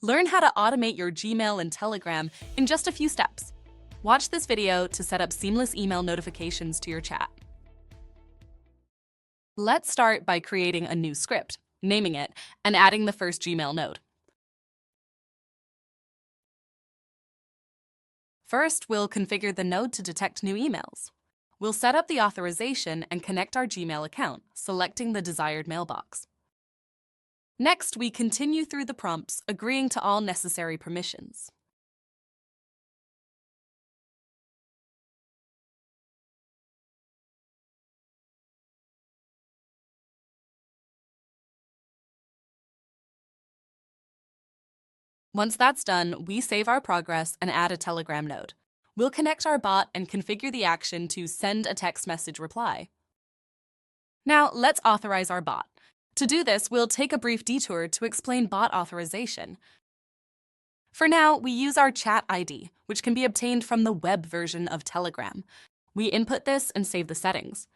Learn how to automate your Gmail and Telegram in just a few steps. Watch this video to set up seamless email notifications to your chat. Let's start by creating a new script, naming it, and adding the first Gmail node. First, we'll configure the node to detect new emails. We'll set up the authorization and connect our Gmail account, selecting the desired mailbox. Next, we continue through the prompts, agreeing to all necessary permissions. Once that's done, we save our progress and add a Telegram node. We'll connect our bot and configure the action to send a text message reply. Now, let's authorize our bot. To do this, we'll take a brief detour to explain bot authorization. For now, we use our chat ID, which can be obtained from the web version of Telegram. We input this and save the settings.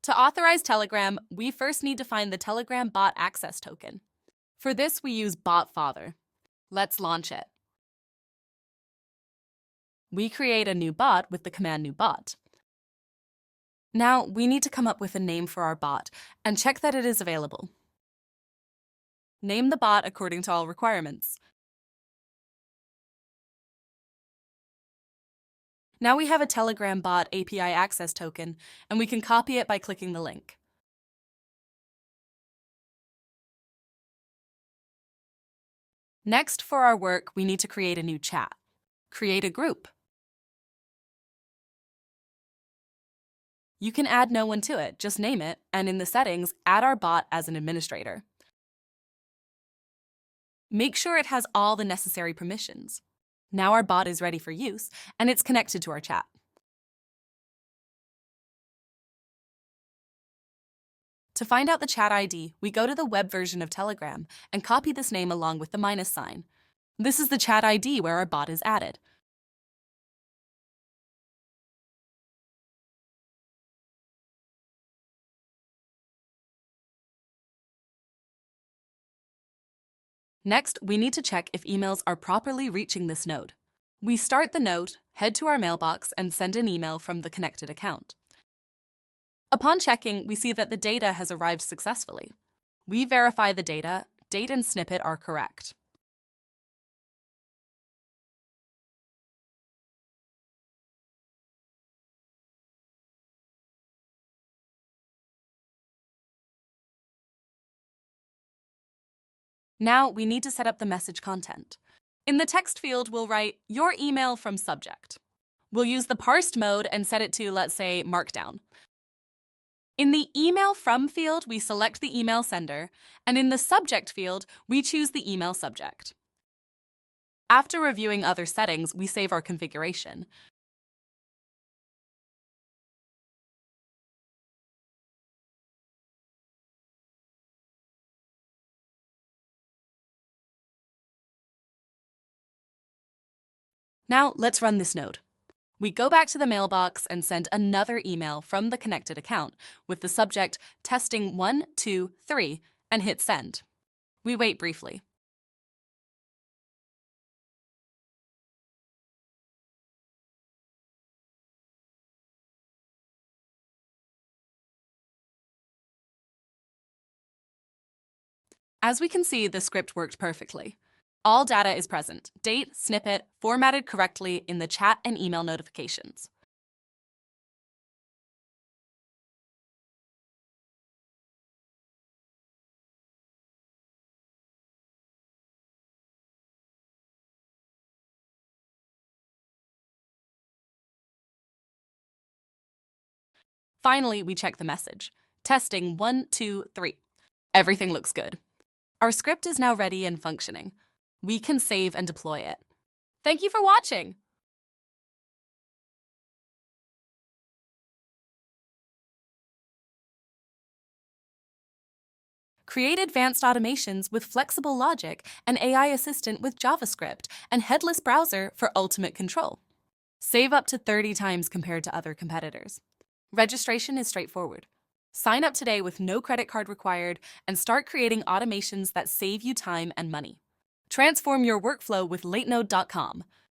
To authorize Telegram, we first need to find the Telegram bot access token. For this, we use botfather. Let's launch it. We create a new bot with the command new bot. Now, we need to come up with a name for our bot and check that it is available. Name the bot according to all requirements. Now we have a Telegram bot API access token, and we can copy it by clicking the link. Next, for our work, we need to create a new chat. Create a group. You can add no one to it, just name it, and in the settings, add our bot as an administrator. Make sure it has all the necessary permissions. Now our bot is ready for use, and it's connected to our chat. To find out the chat ID, we go to the web version of Telegram and copy this name along with the minus sign. This is the chat ID where our bot is added. Next, we need to check if emails are properly reaching this node. We start the node, head to our mailbox, and send an email from the connected account. Upon checking, we see that the data has arrived successfully. We verify the data, date and snippet are correct. Now we need to set up the message content. In the text field, we'll write, "Your email from subject." We'll use the parsed mode and set it to, let's say, Markdown. In the email from field, we select the email sender, and in the subject field, we choose the email subject. After reviewing other settings, we save our configuration. Now let's run this node. We go back to the mailbox and send another email from the connected account with the subject testing 1, 2, 3 and hit send. We wait briefly. As we can see, the script worked perfectly. All data is present, date, snippet, formatted correctly in the chat and email notifications. Finally, we check the message. Testing 1, 2, 3. Everything looks good. Our script is now ready and functioning. We can save and deploy it. Thank you for watching. Create advanced automations with flexible logic, an AI assistant with JavaScript, and headless browser for ultimate control. Save up to 30 times compared to other competitors. Registration is straightforward. Sign up today with no credit card required and start creating automations that save you time and money. Transform your workflow with Latenode.com.